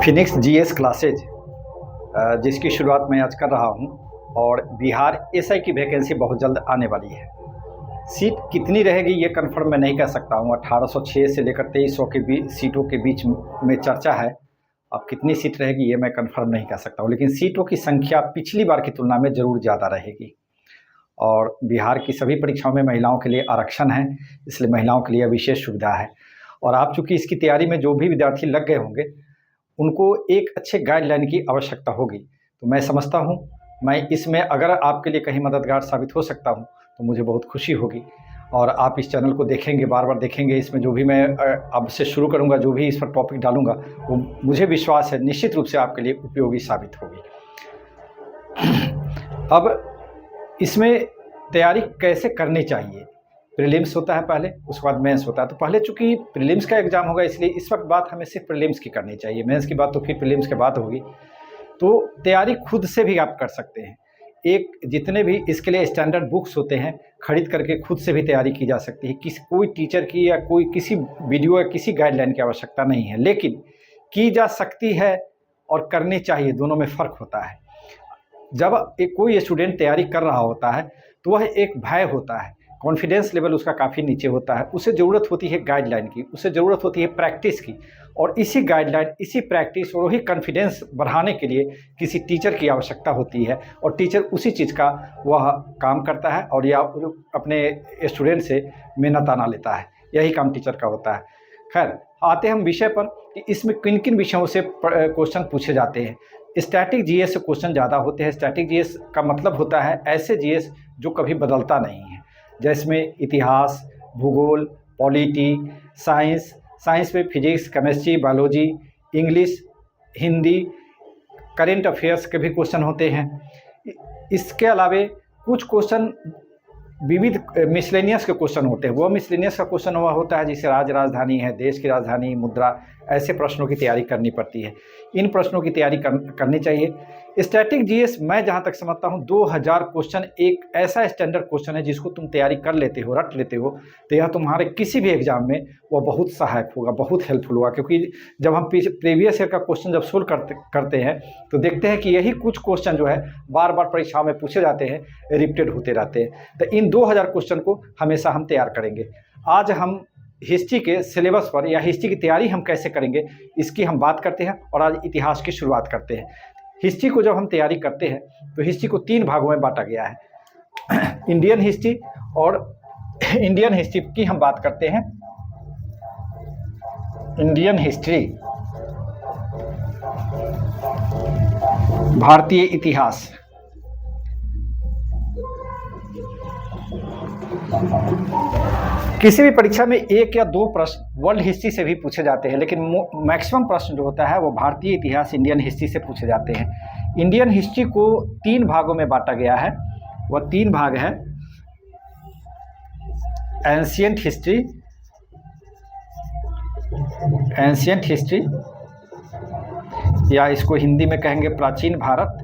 Phoenix GS classes जिसकी शुरुआत मैं आज कर रहा हूं और बिहार एसआई की वैकेंसी बहुत जल्द आने वाली है। सीट कितनी रहेगी ये कंफर्म मैं नहीं कह सकता हूं। 1806 से लेकर 2300 के बीच सीटों के बीच में चर्चा है। अब कितनी सीट रहेगी ये मैं कंफर्म नहीं कह सकता हूं, लेकिन सीटों की संख्या पिछली बार की तुलना में ज़रूर ज़्यादा रहेगी। और बिहार की सभी परीक्षाओं में महिलाओं के लिए आरक्षण है, इसलिए महिलाओं के लिए विशेष सुविधा है। और आप चूँकि इसकी तैयारी में जो भी विद्यार्थी लग गए होंगे उनको एक अच्छे गाइडलाइन की आवश्यकता होगी। तो मैं समझता हूँ मैं इसमें अगर आपके लिए कहीं मददगार साबित हो सकता हूँ तो मुझे बहुत खुशी होगी। और आप इस चैनल को देखेंगे, बार बार देखेंगे। इसमें जो भी मैं अब से शुरू करूँगा, जो भी इस पर टॉपिक डालूँगा, वो मुझे विश्वास है निश्चित रूप से आपके लिए उपयोगी साबित होगी। अब इसमें तैयारी कैसे करनी चाहिए? प्रीलिम्स होता है पहले, उसके बाद मेंस होता है। तो पहले चूंकि प्रीलिम्स का एग्ज़ाम होगा इसलिए इस वक्त बात हमें सिर्फ प्रीलिम्स की करनी चाहिए। मेंस की बात तो फिर प्रीलिम्स के बाद होगी। तो तैयारी खुद से भी आप कर सकते हैं। एक जितने भी इसके लिए स्टैंडर्ड बुक्स होते हैं खरीद करके खुद से भी तैयारी की जा सकती है। कोई टीचर की या कोई किसी वीडियो या किसी गाइडलाइन की आवश्यकता नहीं है, लेकिन की जा सकती है और करनी चाहिए, दोनों में फ़र्क होता है। जब कोई स्टूडेंट तैयारी कर रहा होता है तो वह एक भय होता है, कॉन्फिडेंस लेवल उसका काफ़ी नीचे होता है। उसे ज़रूरत होती है गाइडलाइन की, उसे ज़रूरत होती है प्रैक्टिस की, और इसी गाइडलाइन, इसी प्रैक्टिस और वही कॉन्फिडेंस बढ़ाने के लिए किसी टीचर की आवश्यकता होती है। और टीचर उसी चीज़ का वह काम करता है और या अपने स्टूडेंट से मेहनताना लेता है। यही काम टीचर का होता है। खैर, आते हम विषय पर कि इसमें किन किन विषयों से क्वेश्चन पूछे जाते हैं। स्टैटिक जीएस से क्वेश्चन ज़्यादा होते हैं। स्टैटिक जीएस का मतलब होता है ऐसे जीएस जो कभी बदलता नहीं है, जिसमें इतिहास, भूगोल, पॉलिटी, साइंस में physics, chemistry, biology, English, Hindi, current affairs के भी क्वेश्चन होते हैं। इसके अलावे कुछ क्वेश्चन विविध मिसलेनियस के क्वेश्चन होते हैं। वो मिसलेनियस का क्वेश्चन हुआ होता है जिसे राजधानी है, देश की राजधानी, मुद्रा, ऐसे प्रश्नों की तैयारी करनी पड़ती है। इन प्रश्नों की तैयारी करनी चाहिए। स्टैटिक जीएस मैं जहाँ तक समझता हूँ 2000 क्वेश्चन एक ऐसा स्टैंडर्ड क्वेश्चन है जिसको तुम तैयारी कर लेते हो, रट लेते हो, तो यह तुम्हारे किसी भी एग्जाम में वह बहुत सहायक होगा, बहुत हेल्पफुल होगा। क्योंकि जब हम प्रीवियस ईयर का क्वेश्चन जब सोल्व करते हैं तो देखते हैं कि यही कुछ क्वेश्चन जो है बार बार परीक्षाओं में पूछे जाते हैं, रिपीटेड होते रहते हैं। तो इन 2000 क्वेश्चन को हमेशा हम तैयार करेंगे। आज हम हिस्ट्री के सिलेबस पर या हिस्ट्री की तैयारी हम कैसे करेंगे इसकी हम बात करते हैं और आज इतिहास की शुरुआत करते हैं। हिस्ट्री को जब हम तैयारी करते हैं तो हिस्ट्री को 3 भागों में बांटा गया है। इंडियन हिस्ट्री, और इंडियन हिस्ट्री की हम बात करते हैं। इंडियन हिस्ट्री, भारतीय इतिहास, किसी भी परीक्षा में 1 या 2 प्रश्न वर्ल्ड हिस्ट्री से भी पूछे जाते हैं, लेकिन मैक्सिमम प्रश्न जो होता है वो भारतीय इतिहास, इंडियन हिस्ट्री से पूछे जाते हैं। इंडियन हिस्ट्री को 3 भागों में बांटा गया है। वह 3 भाग है। एंशिएंट हिस्ट्री, या इसको हिंदी में कहेंगे प्राचीन भारत,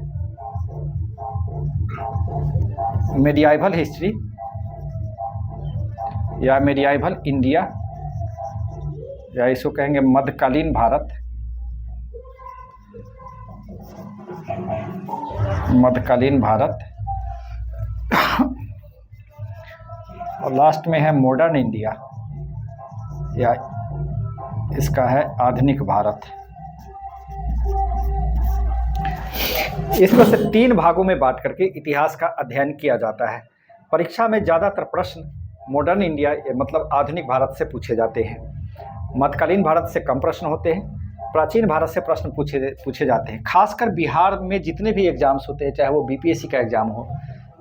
मेडियाइवल हिस्ट्री या मेडियाइवल इंडिया, या इसको कहेंगे मध्यकालीन भारत, और लास्ट में है मॉडर्न इंडिया, या इसका है आधुनिक भारत। इस तरह से 3 भागों में बांट करके इतिहास का अध्ययन किया जाता है। परीक्षा में ज़्यादातर प्रश्न मॉडर्न इंडिया मतलब आधुनिक भारत से पूछे जाते हैं। मध्यकालीन भारत से कम प्रश्न होते हैं। प्राचीन भारत से प्रश्न पूछे जाते हैं। खासकर बिहार में जितने भी एग्जाम्स होते हैं, चाहे वो बीपीएससी का एग्ज़ाम हो,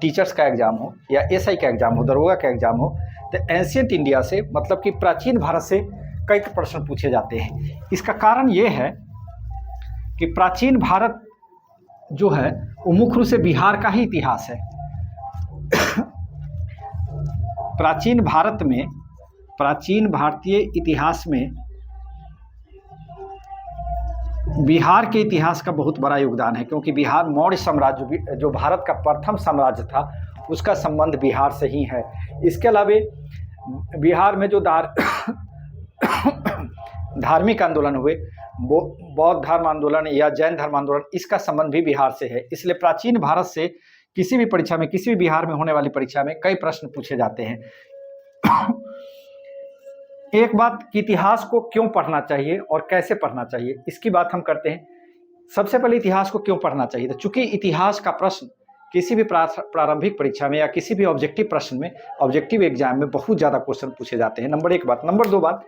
टीचर्स का एग्ज़ाम हो, या एसआई का एग्ज़ाम हो, दरोगा का एग्ज़ाम हो, तो एंशिएंट इंडिया से मतलब कि प्राचीन भारत से कई प्रश्न पूछे जाते हैं। इसका कारण ये है कि प्राचीन भारत जो है वो मुख्य रूप से बिहार का ही इतिहास है। प्राचीन भारतीय इतिहास में बिहार के इतिहास का बहुत बड़ा योगदान है, क्योंकि बिहार मौर्य साम्राज्य जो भारत का प्रथम साम्राज्य था उसका संबंध बिहार से ही है। इसके अलावा बिहार में जो धार्मिक आंदोलन हुए, बौद्ध धर्म आंदोलन या जैन धर्म आंदोलन, इसका संबंध भी बिहार से है। इसलिए प्राचीन भारत से किसी भी परीक्षा में, किसी भी बिहार में होने वाली परीक्षा में कई प्रश्न पूछे जाते हैं। एक बात कि इतिहास को क्यों पढ़ना चाहिए और कैसे पढ़ना चाहिए, इसकी बात हम करते हैं। सबसे पहले इतिहास को क्यों पढ़ना चाहिए, तो चूंकि इतिहास का प्रश्न किसी भी प्रारंभिक परीक्षा में या किसी भी ऑब्जेक्टिव प्रश्न में, ऑब्जेक्टिव एग्जाम में बहुत ज़्यादा क्वेश्चन पूछे जाते हैं। नंबर एक बात। नंबर दो बात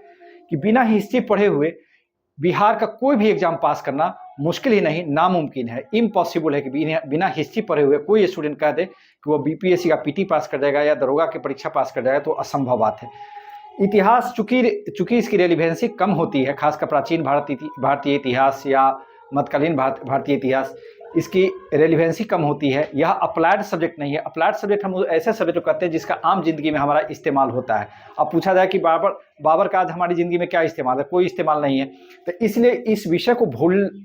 कि बिना हिस्ट्री पढ़े हुए बिहार का कोई भी एग्जाम पास करना मुश्किल ही नहीं, नामुमकिन है, इम्पॉसिबल है कि बिना हिस्ट्री पढ़े हुए कोई स्टूडेंट कह दे कि वो बीपीएससी का पीटी पास कर जाएगा या दरोगा की परीक्षा पास कर जाएगा, तो असंभव बात है। इतिहास चूंकि इसकी रेलिवेंसी कम होती है, खासकर प्राचीन भारतीय इतिहास या मध्यकालीन भारतीय इतिहास, इसकी रेलिवेंसी कम होती है। यह अप्लाइड सब्जेक्ट नहीं है। अप्लाइड सब्जेक्ट हम ऐसे सब्जेक्ट को कहते हैं जिसका आम जिंदगी में हमारा इस्तेमाल होता है। अब पूछा जाए कि बाबर का आज हमारी ज़िंदगी में क्या इस्तेमाल है, कोई इस्तेमाल नहीं है। तो इसलिए इस विषय को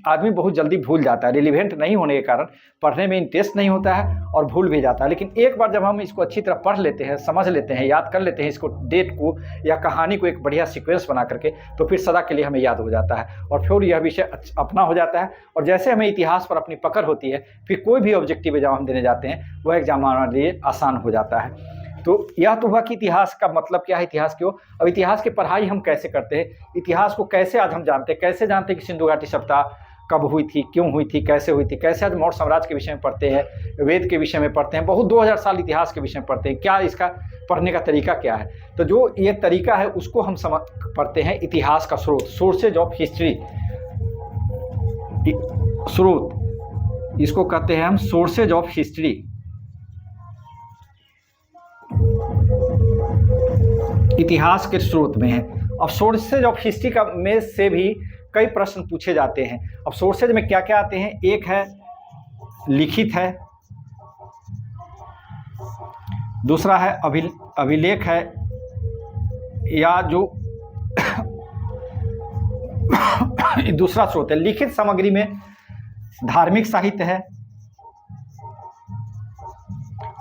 आदमी बहुत जल्दी भूल जाता है, रिलेवेंट नहीं होने के कारण पढ़ने में इंटरेस्ट नहीं होता है और भूल भी जाता है। लेकिन एक बार जब हम इसको अच्छी तरह पढ़ लेते हैं, समझ लेते हैं, याद कर लेते हैं इसको, डेट को या कहानी को एक बढ़िया सीक्वेंस बना करके, तो फिर सदा के लिए हमें याद हो जाता है और फिर यह विषय अपना हो जाता है। और जैसे हमें इतिहास पर अपनी पकड़ होती है, फिर कोई भी ऑब्जेक्टिव एग्जाम हम देने जाते हैं वह एग्जाम हमारे लिए आसान हो जाता है। तो यह तो हुआ कि इतिहास का मतलब क्या है, इतिहास क्यों। अब इतिहास की पढ़ाई हम कैसे करते हैं, इतिहास को कैसे आज हम जानते हैं, कैसे जानते हैं कि सिंधु घाटी सभ्यता कब हुई थी, क्यों हुई थी, कैसे हुई थी, कैसे आज मौर्य साम्राज्य के विषय में पढ़ते हैं, वेद के विषय में पढ़ते हैं, बहुत 2000 साल इतिहास के विषय में पढ़ते हैं। क्या इसका पढ़ने का तरीका क्या है, तो जो ये तरीका है उसको हम पढ़ते हैं इतिहास का स्रोत, सोर्सेज ऑफ हिस्ट्री। स्रोत, इसको कहते हैं हम सोर्सेज ऑफ हिस्ट्री। इतिहास के स्रोत में है। अब सोर्सेज ऑफ हिस्ट्री का में से भी कई प्रश्न पूछे जाते हैं। अब सोर्सेज में क्या क्या आते हैं, एक है लिखित है, दूसरा है अभिलेख है, या जो दूसरा स्रोत है। लिखित सामग्री में धार्मिक साहित्य है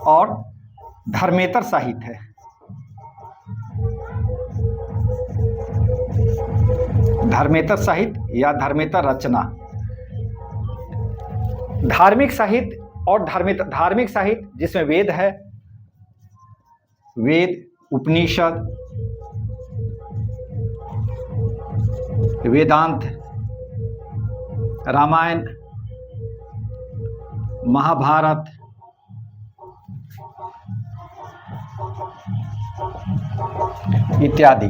और धर्मेतर साहित्य है। धर्मेतर साहित्य या धर्मेतर रचना। धार्मिक साहित्य और धार्मिक साहित्य जिसमें वेद है, वेद, उपनिषद, वेदांत, रामायण, महाभारत, इत्यादि,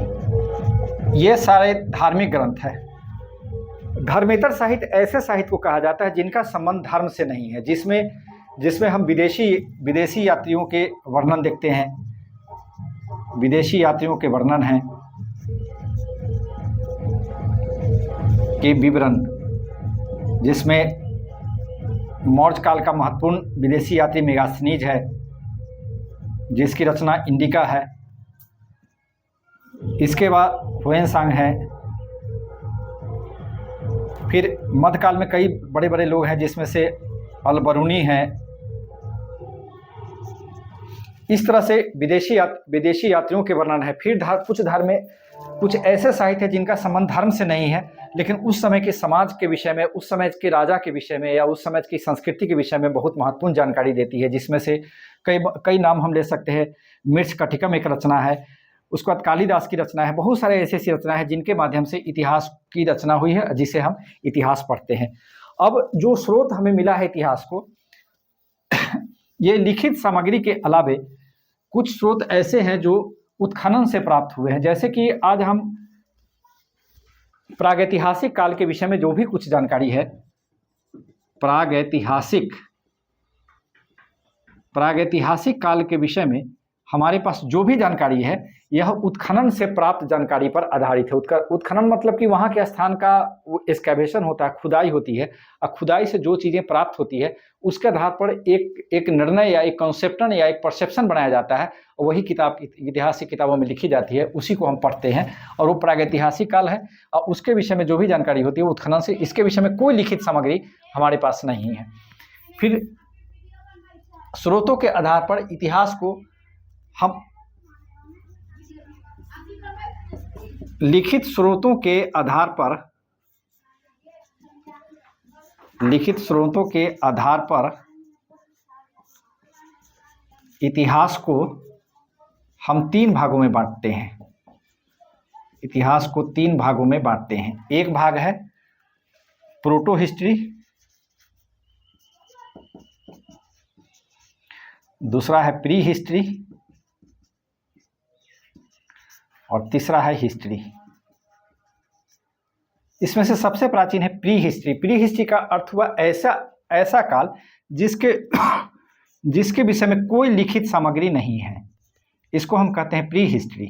ये सारे धार्मिक ग्रंथ हैं। धर्मेतर साहित्य ऐसे साहित्य को कहा जाता है जिनका संबंध धर्म से नहीं है, जिसमें हम विदेशी यात्रियों के वर्णन देखते हैं, विदेशी यात्रियों के वर्णन हैं के विवरण, जिसमें मौर्य काल का महत्वपूर्ण विदेशी यात्री मेगास्थनीज है जिसकी रचना इंडिका है। इसके बाद हुएनसांग है। फिर मध्यकाल में कई बड़े बड़े लोग हैं जिसमें से अलबरूनी है। इस तरह से विदेशी यात्रियों के वर्णन है। फिर कुछ ऐसे साहित्य हैं जिनका संबंध धर्म से नहीं है, लेकिन उस समय के समाज के विषय में, उस समय के राजा के विषय में या उस समय की संस्कृति के विषय में बहुत महत्वपूर्ण जानकारी देती है, जिसमें से कई नाम हम ले सकते हैं। मृच्छकटिकम एक रचना है, उसके बाद कालिदास की रचना है। बहुत सारे ऐसी रचना है जिनके माध्यम से इतिहास की रचना हुई है, जिसे हम इतिहास पढ़ते हैं। अब जो स्रोत हमें मिला है इतिहास को, ये लिखित सामग्री के अलावे कुछ स्रोत ऐसे हैं जो उत्खनन से प्राप्त हुए हैं। जैसे कि आज हम प्रागैतिहासिक काल के विषय में जो भी कुछ जानकारी है, प्रागैतिहासिक काल के विषय में हमारे पास जो भी जानकारी है, यह उत्खनन से प्राप्त जानकारी पर आधारित है। उत्खनन मतलब कि वहाँ के स्थान का एक्सकैवेशन होता है, खुदाई होती है, और खुदाई से जो चीज़ें प्राप्त होती है उसके आधार पर एक निर्णय या एक कॉन्सेप्शन या एक परसेप्शन बनाया जाता है, और वही किताब इतिहास की किताबों में लिखी जाती है, उसी को हम पढ़ते हैं, और वो प्रागैतिहासिक काल है। और उसके विषय में जो भी जानकारी होती है वो उत्खनन से, इसके विषय में कोई लिखित सामग्री हमारे पास नहीं है। फिर स्रोतों के आधार पर इतिहास को हम लिखित स्रोतों के आधार पर इतिहास को हम 3 भागों में बांटते हैं। इतिहास को 3 भागों में बांटते हैं। एक भाग है प्रोटो हिस्ट्री, दूसरा है प्री हिस्ट्री और तीसरा है हिस्ट्री। इसमें से सबसे प्राचीन है प्री हिस्ट्री। प्री हिस्ट्री का अर्थ हुआ ऐसा काल जिसके विषय में कोई लिखित सामग्री नहीं है। इसको हम कहते हैं प्री हिस्ट्री।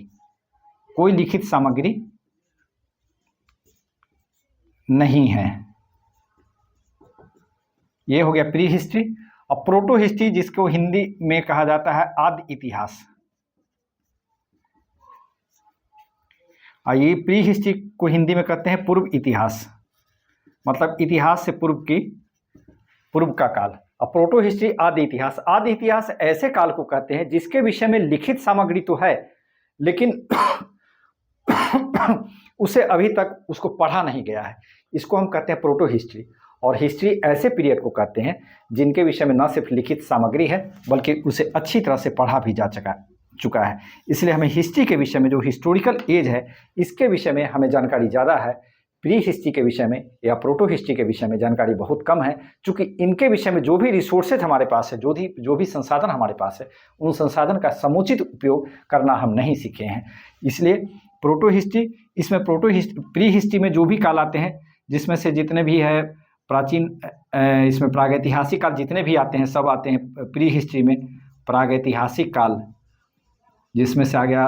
कोई लिखित सामग्री नहीं है, ये हो गया प्री हिस्ट्री। और प्रोटो हिस्ट्री, जिसको हिंदी में कहा जाता है आदि इतिहास। ये प्री हिस्ट्री को हिंदी में कहते हैं पूर्व इतिहास, मतलब इतिहास से पूर्व का काल। और प्रोटो हिस्ट्री आदि इतिहास। आदि इतिहास ऐसे काल को कहते हैं जिसके विषय में लिखित सामग्री तो है, लेकिन उसे अभी तक उसको पढ़ा नहीं गया है। इसको हम कहते हैं प्रोटो हिस्ट्री। और हिस्ट्री ऐसे पीरियड को कहते हैं जिनके विषय में न सिर्फ लिखित सामग्री है बल्कि उसे अच्छी तरह से पढ़ा भी जा चुका है। इसलिए हमें हिस्ट्री के विषय में, जो हिस्टोरिकल एज है, इसके विषय में हमें जानकारी ज़्यादा है। प्री हिस्ट्री के विषय में या प्रोटो हिस्ट्री के विषय में जानकारी बहुत कम है, क्योंकि इनके विषय में जो भी रिसोर्सेज हमारे पास है, जो भी संसाधन हमारे पास है, उन संसाधन का समुचित उपयोग करना हम नहीं सीखे हैं। इसलिए प्रोटो हिस्ट्री, इसमें प्री हिस्ट्री में जो भी काल आते हैं, जिसमें से जितने भी है प्राचीन, इसमें प्रागैतिहासिक काल जितने भी आते हैं सब आते हैं प्री हिस्ट्री में। प्रागैतिहासिक काल, जिसमें से आ गया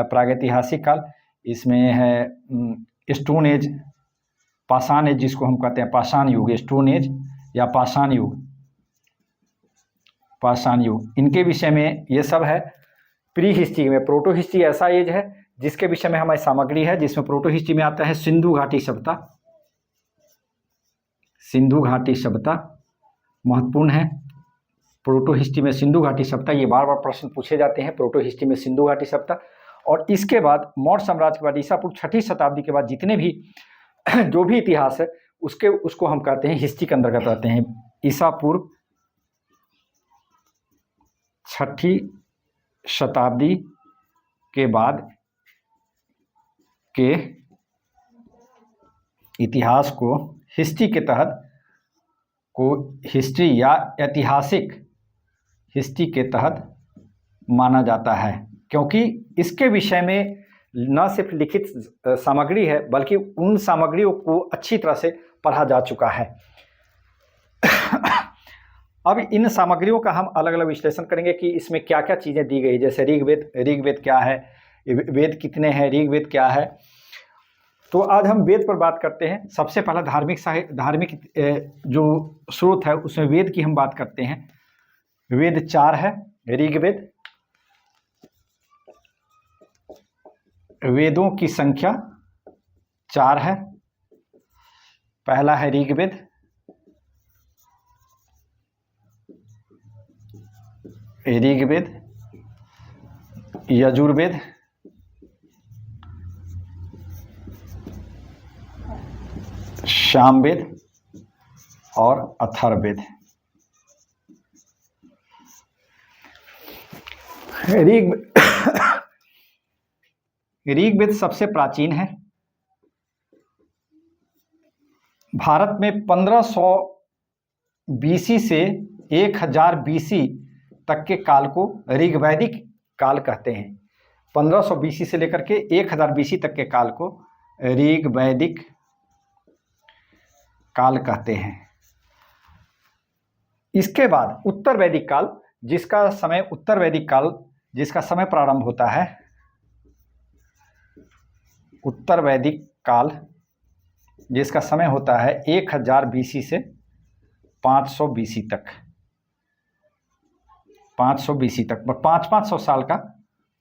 प्रागैतिहासिक काल, इसमें है स्टोन एज, पाषाण एज, जिसको हम कहते हैं पाषाण युग, स्टोन एज या पाषाण युग, इनके विषय में ये सब है प्री हिस्ट्री में। प्रोटो हिस्ट्री ऐसा एज है जिसके विषय में हमारी सामग्री है, जिसमें प्रोटो हिस्ट्री में आता है सिंधु घाटी सभ्यता महत्वपूर्ण है। प्रोटो हिस्ट्री में सिंधु घाटी सभ्यता, ये बार बार प्रश्न पूछे जाते हैं। प्रोटो हिस्ट्री में सिंधु घाटी सभ्यता। और इसके बाद मौर्य साम्राज्य के बाद ईसा पूर्व 6ठी शताब्दी के बाद जितने भी जो भी इतिहास है उसको हम कहते हैं हिस्ट्री के अंतर्गत आते हैं। ईसा पूर्व 6ठी शताब्दी के बाद के इतिहास को हिस्ट्री के तहत हिस्ट्री या ऐतिहासिक हिस्ट्री के तहत माना जाता है, क्योंकि इसके विषय में न सिर्फ लिखित सामग्री है बल्कि उन सामग्रियों को अच्छी तरह से पढ़ा जा चुका है। अब इन सामग्रियों का हम अलग अलग विश्लेषण करेंगे कि इसमें क्या क्या चीज़ें दी गई। जैसे ऋग्वेद क्या है, वेद कितने हैं, ऋग्वेद क्या है। तो आज हम वेद पर बात करते हैं। सबसे पहला धार्मिक जो स्रोत है उसमें वेद की हम बात करते हैं। वेद 4 है। ऋग्वेद, वेदों की संख्या 4 है। पहला है ऋग्वेद, यजुर्वेद, सामवेद और अथर्ववेद। ऋग्वेद सबसे प्राचीन है। भारत में 1500 बीसी से 1000 बीसी तक के काल को ऋग्वैदिक काल कहते हैं। 1500 बीसी से लेकर के 1000 बीसी तक के काल को ऋग्वैदिक काल कहते हैं। इसके बाद उत्तर वैदिक काल, जिसका समय प्रारंभ होता है, उत्तर वैदिक काल जिसका समय होता है 1000 बीसी से 500 बीसी तक। 500 बीसी तक 500 साल का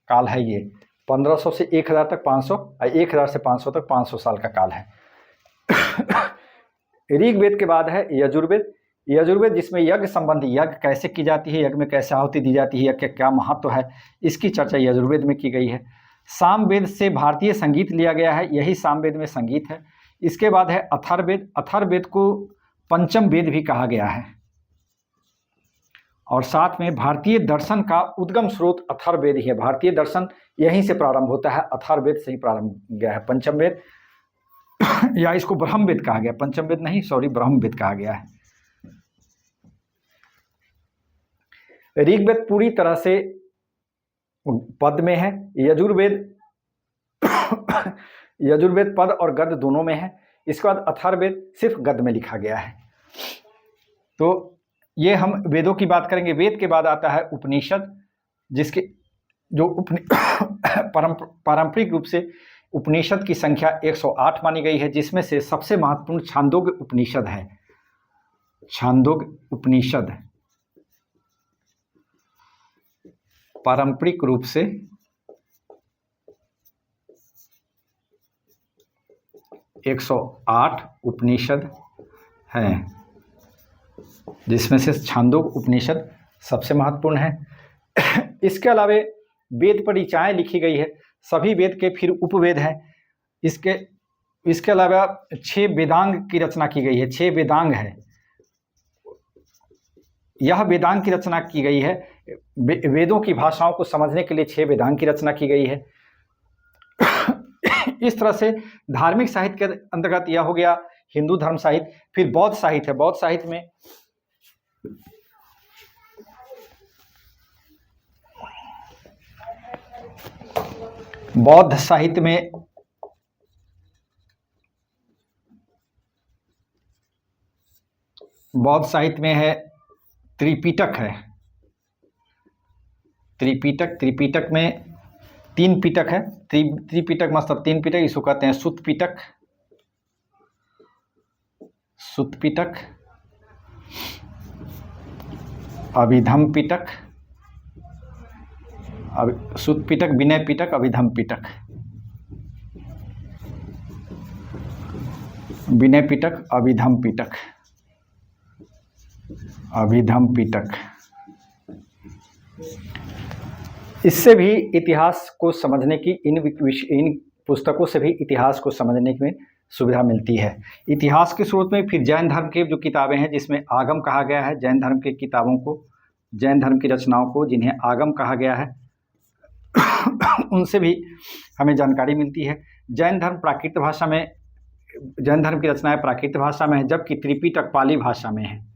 काल है ये। 1500 से 1000 तक 500 और 1000 से 500 तक 500 साल का काल है। ऋग्वेद के बाद है यजुर्वेद, जिसमें यज्ञ संबंधी, यज्ञ कैसे की जाती है, यज्ञ में कैसे आहुति दी जाती है, यज्ञ का क्या महत्व है, इसकी चर्चा यजुर्वेद में की गई है। सामवेद से भारतीय संगीत लिया गया है, यही सामवेद में संगीत है। इसके बाद है अथर्ववेद। अथर्ववेद को पंचम वेद भी कहा गया है। और साथ में भारतीय दर्शन का उद्गम स्रोत अथर्ववेद ही है। भारतीय दर्शन यहीं से प्रारंभ होता है, अथर्ववेद से ही प्रारंभ गया है। पंचम वेद या इसको ब्रह्मवेद कहा गया, पंचम वेद नहीं, सॉरी, ब्रह्मवेद कहा गया है। ऋग्वेद पूरी तरह से पद में है। यजुर्वेद पद और गद्य दोनों में है। इसके बाद अथर्ववेद सिर्फ गद्य में लिखा गया है। तो ये हम वेदों की बात करेंगे। वेद के बाद आता है उपनिषद, जिसके जो पारंपरिक रूप से उपनिषद की संख्या 108 मानी गई है, जिसमें से सबसे महत्वपूर्ण छांदोग्य उपनिषद है। छांदोग्य उपनिषद पारंपरिक रूप से 108 उपनिषद हैं, जिसमें से छांदोग्य उपनिषद सबसे महत्वपूर्ण है। इसके अलावा वेद पर ऋचाएँ लिखी गई है। सभी वेद के फिर उपवेद हैं। इसके अलावा 6 वेदांग की रचना की गई है। 6 वेदांग है। यह वेदांग की रचना की गई है। वेदों की भाषाओं को समझने के लिए 6 वेदांग की रचना की गई है। इस तरह से धार्मिक साहित्य के अंतर्गत यह हो गया हिंदू धर्म साहित्य। फिर बौद्ध साहित्य है। बौद्ध साहित्य में बौद्ध साहित्य में है त्रिपिटक है। त्रिपिटक में 3 पिटक है। त्रिपिटक मतलब 3 पिटक, इसको कहते हैं सुत्त पिटक, अभिधम पिटक, सुत्त पिटक, विनय पिटक, अभिधम पिटक। विनय पिटक, अभिधम पिटक, अभिधम पिटक। इससे भी इतिहास को समझने की इन पुस्तकों से भी इतिहास को समझने में सुविधा मिलती है। इतिहास के स्रोत में फिर जैन धर्म के जो किताबें हैं, जिसमें आगम कहा गया है, जैन धर्म की किताबों को, जैन धर्म की रचनाओं को, जिन्हें आगम कहा गया है, उनसे भी हमें जानकारी मिलती है। जैन धर्म प्राकृत भाषा में, जैन धर्म की रचनाएं प्राकृत भाषा में है, जबकि त्रिपिटक पाली भाषा में है।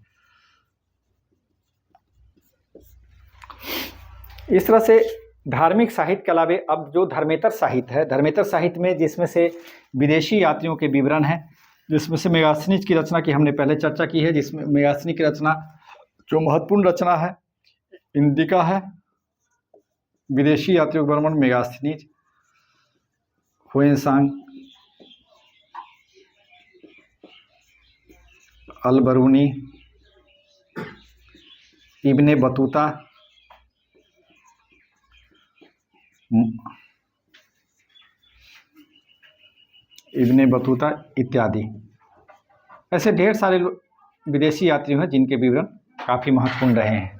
इस तरह से धार्मिक साहित्य के अलावा अब जो धर्मेतर साहित्य है, धर्मेतर साहित्य में जिसमें से विदेशी यात्रियों के विवरण हैं, जिसमें से मेगास्थनीज की रचना की हमने पहले चर्चा की है, जिसमें मेगास्थनी की रचना जो महत्वपूर्ण रचना है इंडिका है। विदेशी यात्रियों के वर्णन Megasthenes, Hiuen Tsang, Al-Biruni, Ibn Battuta, इत्यादि। ऐसे ढेर सारे विदेशी यात्री हैं जिनके विवरण काफ़ी महत्वपूर्ण रहे हैं।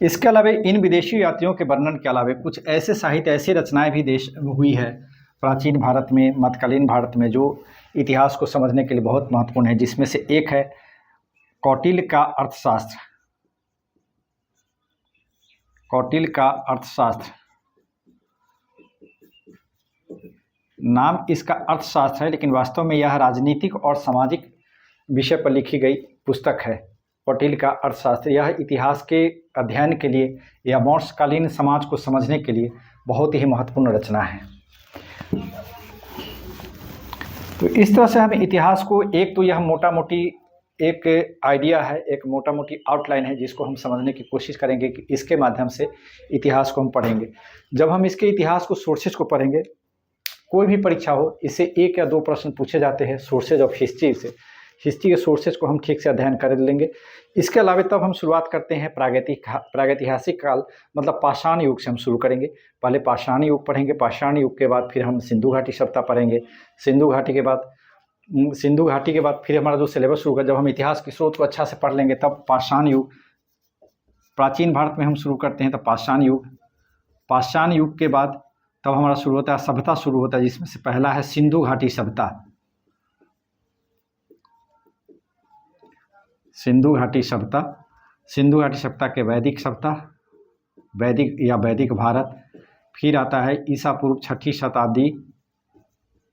इसके अलावा इन विदेशी यात्रियों के वर्णन के अलावा कुछ ऐसे साहित्य, ऐसी रचनाएं भी देश हुई है प्राचीन भारत में, मध्यकालीन भारत में, जो इतिहास को समझने के लिए बहुत महत्वपूर्ण है। जिसमें से एक है कौटिल्य का अर्थशास्त्र। कौटिल्य का अर्थशास्त्र नाम इसका अर्थशास्त्र है, लेकिन वास्तव में यह राजनीतिक और सामाजिक विषय पर लिखी गई पुस्तक है। कौटिल्य का अर्थशास्त्र यह इतिहास के अध्ययन के लिए या मौर्यकालीन समाज को समझने के लिए बहुत ही महत्वपूर्ण रचना है। तो इस तरह से हम इतिहास को, एक तो यह मोटा मोटी एक आइडिया है, एक मोटा मोटी आउटलाइन है, जिसको हम समझने की कोशिश करेंगे कि इसके माध्यम से इतिहास को हम पढ़ेंगे। जब हम इसके इतिहास को, सोर्सेज को पढ़ेंगे, कोई भी परीक्षा हो, इससे 1 या 2 प्रश्न पूछे जाते हैं सोर्सेज ऑफ हिस्ट्री से। हिस्ट्री के सोर्सेज को हम ठीक से अध्ययन कर लेंगे। इसके अलावा तब हम शुरुआत करते हैं प्रागैतिहासिक काल, मतलब पाषाण युग से हम शुरू करेंगे। पहले पाषाण युग पढ़ेंगे, पाषाण युग के बाद फिर हम सिंधु घाटी सभ्यता पढ़ेंगे, सिंधु घाटी के बाद फिर हमारा जो सिलेबस होगा, जब हम इतिहास के स्रोत को अच्छा से पढ़ लेंगे, तब पाषाण युग प्राचीन भारत में हम शुरू करते हैं तो पाषाण युग, पाषाण युग के बाद तब हमारा शुरू होता है सभ्यता शुरू होता है, जिसमें से पहला है सिंधु घाटी सभ्यता। सिंधु घाटी सभ्यता, सिंधु घाटी सभ्यता के वैदिक सभ्यता, वैदिक या वैदिक भारत। फिर आता है ईसा पूर्व छठी शताब्दी,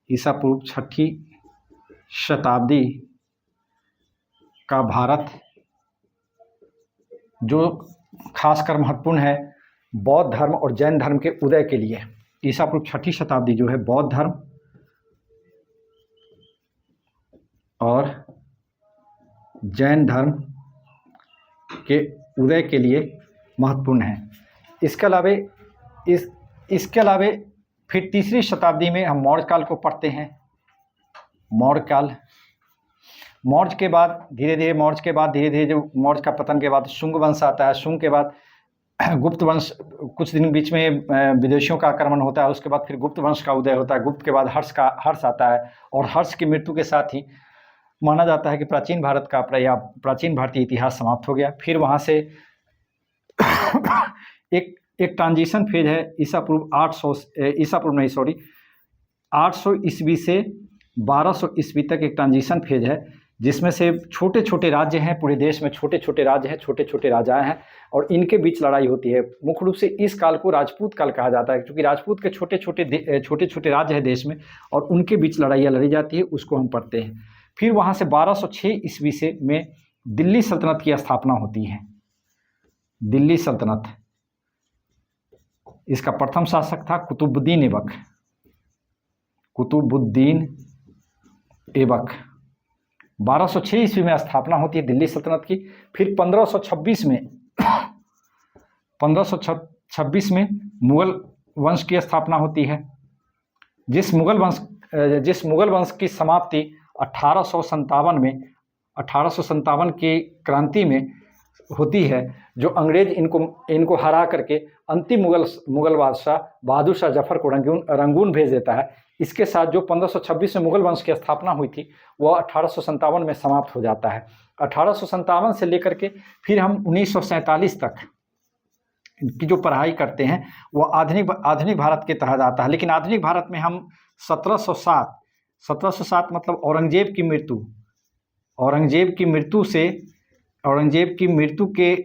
ईसा पूर्व छठी शताब्दी का भारत, जो खासकर महत्वपूर्ण है बौद्ध धर्म और जैन धर्म के उदय के लिए। ईसा पूर्व छठी शताब्दी जो है बौद्ध धर्म और जैन धर्म के उदय के लिए महत्वपूर्ण है। इसके अलावे फिर तीसरी शताब्दी में हम मौर्य काल को पढ़ते हैं। मौर्य काल, मौर्य के बाद धीरे धीरे जो मौर्य का पतन के बाद शुंग वंश आता है। शुंग के बाद गुप्त वंश, कुछ दिन बीच में विदेशियों का आक्रमण होता है, उसके बाद फिर गुप्त वंश का उदय होता है। गुप्त के बाद हर्ष आता है, और हर्ष की मृत्यु के साथ ही माना जाता है कि प्राचीन भारत का या प्राचीन भारतीय इतिहास समाप्त हो गया। फिर वहाँ से एक ट्रांजिशन फेज है ईसा पूर्व 800 ईस्वी से 1200 ईस्वी तक एक ट्रांजिशन फेज है, जिसमें से छोटे छोटे राज्य हैं, पूरे देश में छोटे छोटे राज्य हैं, छोटे छोटे राजाएं हैं, और इनके बीच लड़ाई होती है। मुख्य रूप से इस काल को राजपूत काल कहा जाता है, क्योंकि राजपूत के छोटे छोटे राज्य हैं देश में, और उनके बीच लड़ाइयाँ लड़ी जाती है, उसको हम पढ़ते हैं। फिर वहाँ से 1206 ईस्वी से में दिल्ली सल्तनत की स्थापना होती है। दिल्ली सल्तनत, इसका प्रथम शासक था कुतुबुद्दीन ऐबक। कुतुबुद्दीन ऐबक 1206 ईस्वी में स्थापना होती है दिल्ली सल्तनत की। फिर 1526 में मुगल वंश की स्थापना होती है, जिस मुगल वंश की समाप्ति 1857 की क्रांति में होती है, जो अंग्रेज इनको हरा करके अंतिम मुगल बादशाह बहादुर शाह जफर को रंगून भेज देता है। इसके साथ जो 1526 में मुगल वंश की स्थापना हुई थी वह 1857 में समाप्त हो जाता है। 1857 से लेकर के फिर हम 1947 तक की जो पढ़ाई करते हैं वह आधुनिक भारत के तहत आता है। लेकिन आधुनिक भारत में हम 1707 मतलब औरंगजेब की मृत्यु के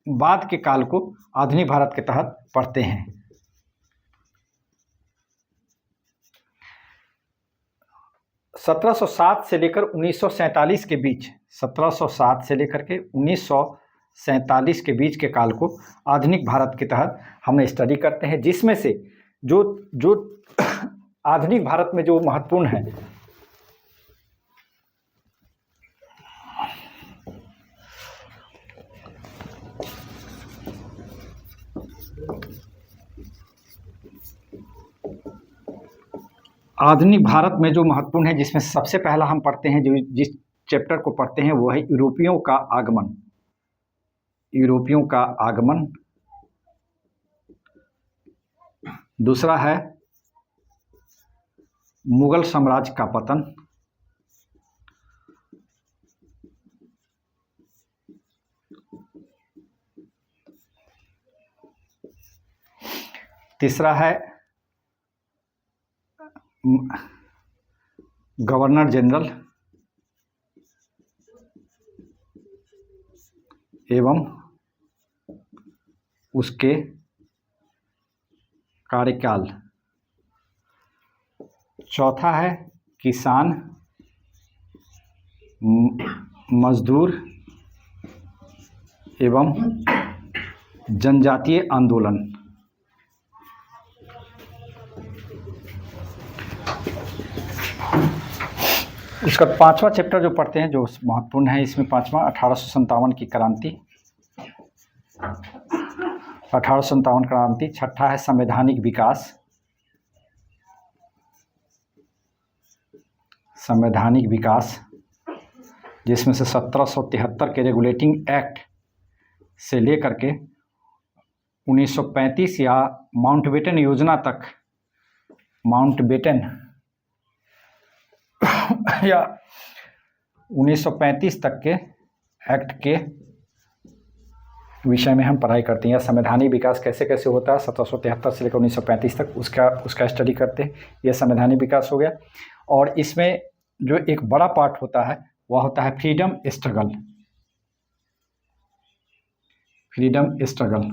बाद के काल को आधुनिक भारत के तहत पढ़ते हैं। 1707 से लेकर 1947 के बीच, 1707 से लेकर के 1947 के बीच के काल को आधुनिक भारत के तहत हम स्टडी करते हैं, जिसमें से जो आधुनिक भारत में जो महत्वपूर्ण है, आधुनिक भारत में जो महत्वपूर्ण है, जिसमें सबसे पहला हम पढ़ते हैं, जिस चैप्टर को पढ़ते हैं वो है यूरोपियों का आगमन। दूसरा है मुगल साम्राज्य का पतन। तीसरा है गवर्नर जनरल एवं उसके कार्यकाल। चौथा है किसान, मजदूर एवं जनजातीय आंदोलन। उसका पांचवा चैप्टर जो पढ़ते हैं जो महत्वपूर्ण है, इसमें पांचवा 1857 की क्रांति, 1857 क्रांति। छठा है संवैधानिक विकास, जिसमें से 1773 के रेगुलेटिंग एक्ट से लेकर के 1935 या माउंटबेटन योजना तक, या 1935 तक के एक्ट के विषय में हम पढ़ाई करते हैं। संवैधानिक विकास कैसे कैसे होता है 1773 से लेकर 1935 तक उसका स्टडी करते हैं। यह संवैधानिक विकास हो गया। और इसमें जो एक बड़ा पार्ट होता है वह होता है फ्रीडम स्ट्रगल। फ्रीडम स्ट्रगल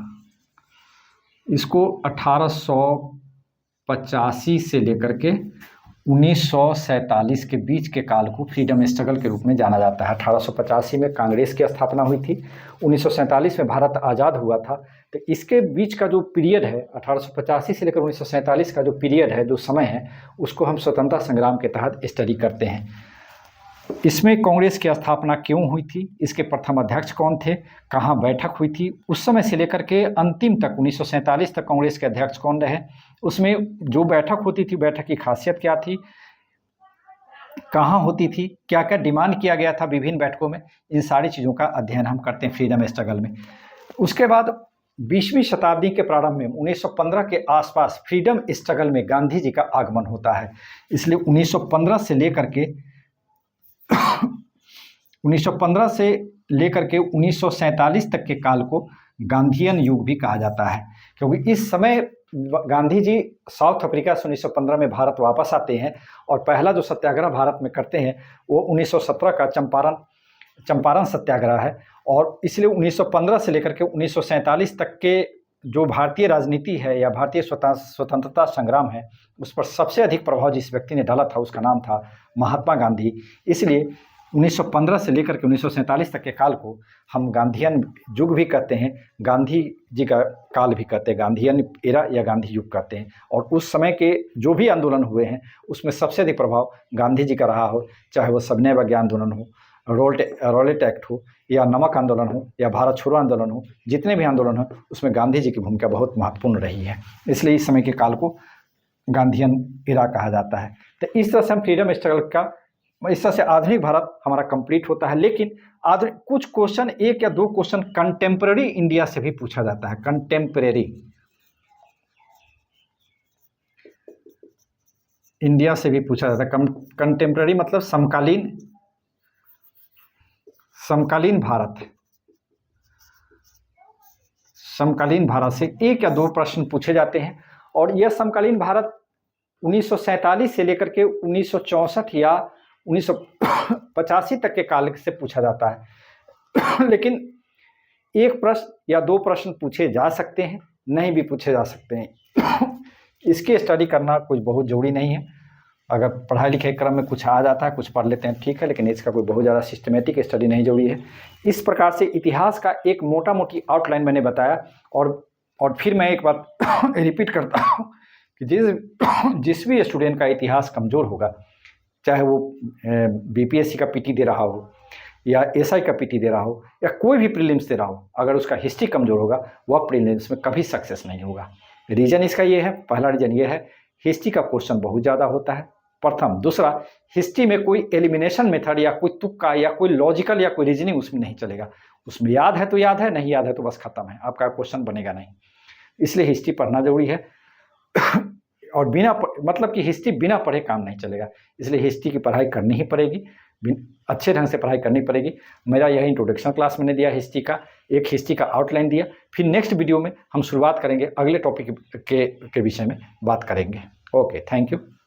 इसको 1885 से लेकर के 1947 के बीच के काल को फ्रीडम स्ट्रगल के रूप में जाना जाता है। 1885 में कांग्रेस की स्थापना हुई थी, 1947 में भारत आज़ाद हुआ था। तो इसके बीच का जो पीरियड है 1885 से लेकर 1947 का जो पीरियड है, जो समय है, उसको हम स्वतंत्रता संग्राम के तहत स्टडी करते हैं। इसमें कांग्रेस की स्थापना क्यों हुई थी, इसके प्रथम अध्यक्ष कौन थे, कहाँ बैठक हुई थी, उस समय से लेकर के अंतिम तक 1947 तक कांग्रेस के अध्यक्ष कौन रहे, उसमें जो बैठक होती थी बैठक की खासियत क्या थी, कहाँ होती थी, क्या क्या डिमांड किया गया था विभिन्न बैठकों में, इन सारी चीज़ों का अध्ययन हम करते हैं फ्रीडम स्ट्रगल में। उसके बाद 20वीं शताब्दी के प्रारंभ में 1915 के आसपास फ्रीडम स्ट्रगल में गांधी जी का आगमन होता है। इसलिए 1915 से लेकर के 1947 तक के काल को गांधीयन युग भी कहा जाता है, क्योंकि इस समय गांधी जी साउथ अफ्रीका से 1915 में भारत वापस आते हैं और पहला जो सत्याग्रह भारत में करते हैं वो 1917 का चंपारण सत्याग्रह है। और इसलिए 1915 से लेकर के 1947 तक के जो भारतीय राजनीति है या भारतीय स्वतंत्रता संग्राम है, उस पर सबसे अधिक प्रभाव जिस व्यक्ति ने डाला था उसका नाम था महात्मा गांधी। इसलिए 1915 से लेकर के 1947 तक के काल को हम गांधीयन युग भी कहते हैं, गांधी जी का काल भी कहते हैं, गांधीयन एरा या गांधी युग कहते हैं। और उस समय के जो भी आंदोलन हुए हैं उसमें सबसे अधिक प्रभाव गांधी जी का रहा हो, चाहे वो सविनय अवज्ञा आंदोलन हो, रॉलेट एक्ट हो, या नमक आंदोलन हो, या भारत छोड़ो आंदोलन हो, जितने भी आंदोलन हो उसमें गांधी जी की भूमिका बहुत महत्वपूर्ण रही है। इसलिए इस समय के काल को गांधीयन एरा कहा जाता है। तो इस तरह से हम फ्रीडम स्ट्रगल का, इस तरह से आधुनिक भारत हमारा कंप्लीट होता है। लेकिन कुछ क्वेश्चन, एक या दो क्वेश्चन कंटेम्प्रेरी इंडिया से भी पूछा जाता है। कंटेम्प्रेरी इंडिया से भी पूछा जाता है। कंटेम्प्रेरी मतलब समकालीन भारत से एक या दो प्रश्न पूछे जाते हैं। और यह समकालीन भारत 1947 से लेकर के 1964 या 1985 तक के काल से पूछा जाता है। लेकिन एक प्रश्न या दो प्रश्न पूछे जा सकते हैं, नहीं भी पूछे जा सकते हैं। इसकी स्टडी करना कुछ बहुत जरूरी नहीं है। अगर पढ़ाई लिखाई क्रम में कुछ आ जाता है, कुछ पढ़ लेते हैं, ठीक है, लेकिन इसका कोई बहुत ज़्यादा सिस्टमेटिक स्टडी नहीं जरूरी है। इस प्रकार से इतिहास का एक मोटा मोटी आउटलाइन मैंने बताया। और फिर मैं एक बात रिपीट करता हूँ कि जिस भी स्टूडेंट का इतिहास कमज़ोर होगा, चाहे वो बीपीएससी का पीटी दे रहा हो या एसआई का पीटी दे रहा हो या कोई भी प्रीलिम्स दे रहा हो, अगर उसका हिस्ट्री कमज़ोर होगा वह प्रीलिम्स में कभी सक्सेस नहीं होगा। रीज़न इसका ये है, पहला रीज़न ये है, हिस्ट्री का क्वेश्चन बहुत ज़्यादा होता है, प्रथम। दूसरा, हिस्ट्री में कोई एलिमिनेशन मेथड या कोई तुक्का या कोई लॉजिकल या कोई रीजनिंग उसमें नहीं चलेगा। उसमें याद है तो याद है, नहीं याद है तो बस खत्म है, आपका क्वेश्चन बनेगा नहीं। इसलिए हिस्ट्री पढ़ना जरूरी है। और मतलब कि हिस्ट्री बिना पढ़े काम नहीं चलेगा, इसलिए हिस्ट्री की पढ़ाई करनी ही पड़ेगी, अच्छे ढंग से पढ़ाई करनी पड़ेगी। मेरा यह इंट्रोडक्शन क्लास मैंने दिया हिस्ट्री का, एक हिस्ट्री का आउटलाइन दिया। फिर नेक्स्ट वीडियो में हम शुरुआत करेंगे, अगले टॉपिक के विषय में बात करेंगे। Okay, thank you.